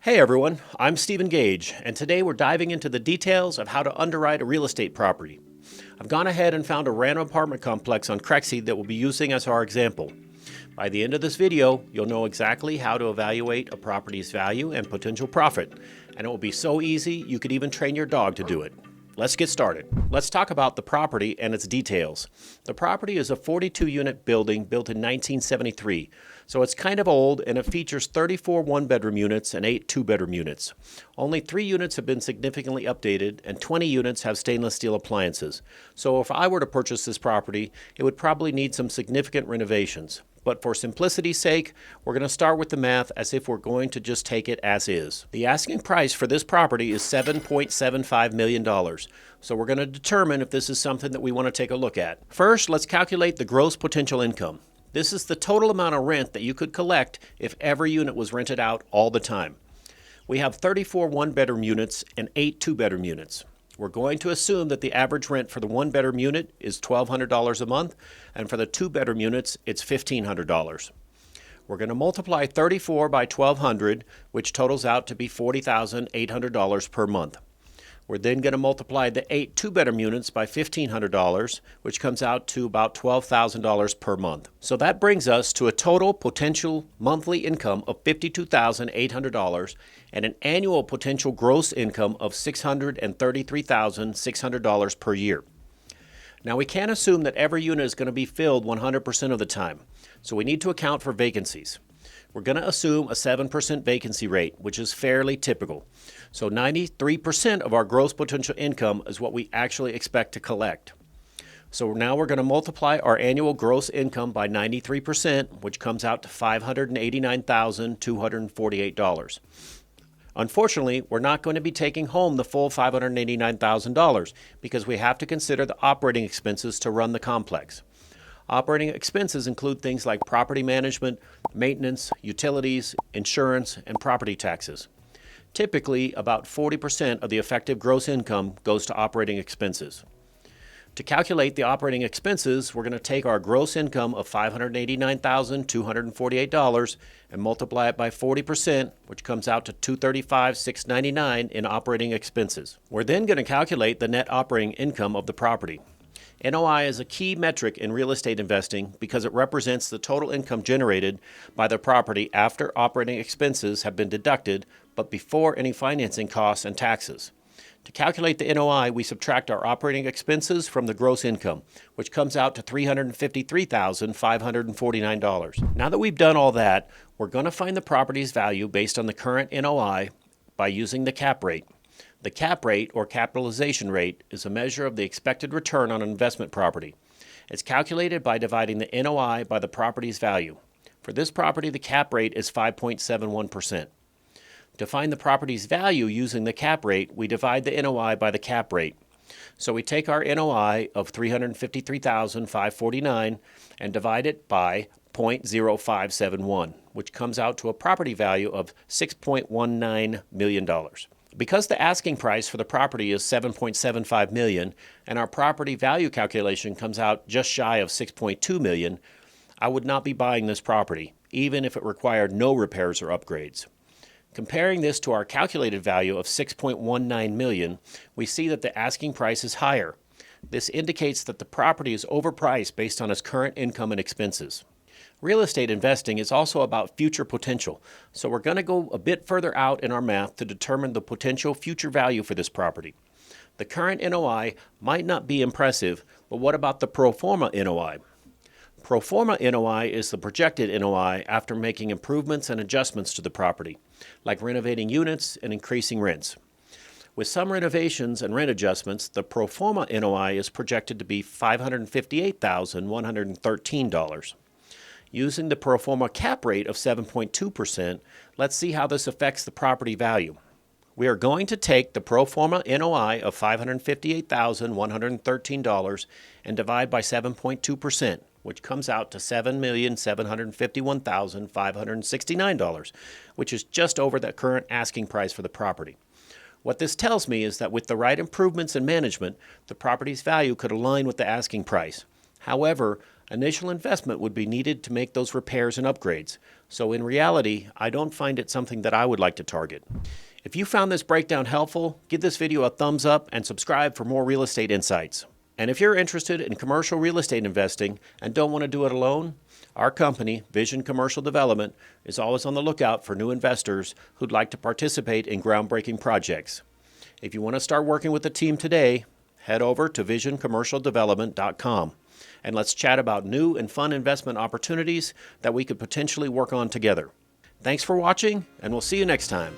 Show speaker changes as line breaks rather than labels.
Hey everyone, I'm Stephen Gage, and today we're diving into the details of how to underwrite a real estate property. I've gone ahead and found a random apartment complex on Crexi that we'll be using as our example. By the end of this video, you'll know exactly how to evaluate a property's value and potential profit, and it will be so easy you could even train your dog to do it. Let's get started. Let's talk about the property and its details. The property is a 42-unit building built in 1973, so it's kind of old, and it features 34 one-bedroom units and 8 two-bedroom units. Only 3 units have been significantly updated, and 20 units have stainless steel appliances. So if I were to purchase this property, it would probably need some significant renovations. But for simplicity's sake, we're going to start with the math as if we're going to just take it as is. The asking price for this property is $7.75 million. So we're going to determine if this is something that we want to take a look at. First, let's calculate the gross potential income. This is the total amount of rent that you could collect if every unit was rented out all the time. We have 34 one-bedroom units and 8 two-bedroom units. We're going to assume that the average rent for the one-bedroom unit is $1,200 a month, and for the two-bedroom units, it's $1,500. We're going to multiply 34 by 1,200, which totals out to be $40,800 per month. We're then going to multiply the 8 two-bedroom units by $1,500, which comes out to about $12,000 per month. So that brings us to a total potential monthly income of $52,800 and an annual potential gross income of $633,600 per year. Now, we can't assume that every unit is going to be filled 100% of the time, so we need to account for vacancies. We're going to assume a 7% vacancy rate, which is fairly typical. So 93% of our gross potential income is what we actually expect to collect. So now we're going to multiply our annual gross income by 93%, which comes out to $589,248. Unfortunately, we're not going to be taking home the full $589,000 because we have to consider the operating expenses to run the complex. Operating expenses include things like property management, maintenance, utilities, insurance, and property taxes. Typically, about 40% of the effective gross income goes to operating expenses. To calculate the operating expenses, we're going to take our gross income of $589,248 and multiply it by 40%, which comes out to $235,699 in operating expenses. We're then going to calculate the net operating income of the property. NOI is a key metric in real estate investing because it represents the total income generated by the property after operating expenses have been deducted, but before any financing costs and taxes. To calculate the NOI, we subtract our operating expenses from the gross income, which comes out to $353,549. Now that we've done all that, we're going to find the property's value based on the current NOI by using the cap rate. The cap rate, or capitalization rate, is a measure of the expected return on an investment property. It's calculated by dividing the NOI by the property's value. For this property, the cap rate is 5.71%. To find the property's value using the cap rate, we divide the NOI by the cap rate. So we take our NOI of $353,549 and divide it by 0.0571, which comes out to a property value of $6.19 million. Because the asking price for the property is $7.75 million and our property value calculation comes out just shy of $6.2 million, I would not be buying this property, even if it required no repairs or upgrades. Comparing this to our calculated value of $6.19 million, we see that the asking price is higher. This indicates that the property is overpriced based on its current income and expenses. Real estate investing is also about future potential, so we're going to go a bit further out in our math to determine the potential future value for this property. The current NOI might not be impressive, but what about the pro forma NOI? Pro forma NOI is the projected NOI after making improvements and adjustments to the property, like renovating units and increasing rents. With some renovations and rent adjustments, the pro forma NOI is projected to be $558,113. Using the pro forma cap rate of 7.2%, let's see how this affects the property value. We are going to take the pro forma NOI of $558,113 and divide by 7.2%, which comes out to $7,751,569, which is just over the current asking price for the property. What this tells me is that with the right improvements in management, the property's value could align with the asking price. However, initial investment would be needed to make those repairs and upgrades, So in reality, I don't find it something that I would like to target. If you found this breakdown helpful, give this video a thumbs up and subscribe for more real estate insights. And if you're interested in commercial real estate investing and don't want to do it alone, our company, Vision Commercial Development, is always on the lookout for new investors who'd like to participate in groundbreaking projects. If you want to start working with the team today, head over to visioncommercialdevelopment.com and let's chat about new and fun investment opportunities that we could potentially work on together. Thanks for watching, and we'll see you next time.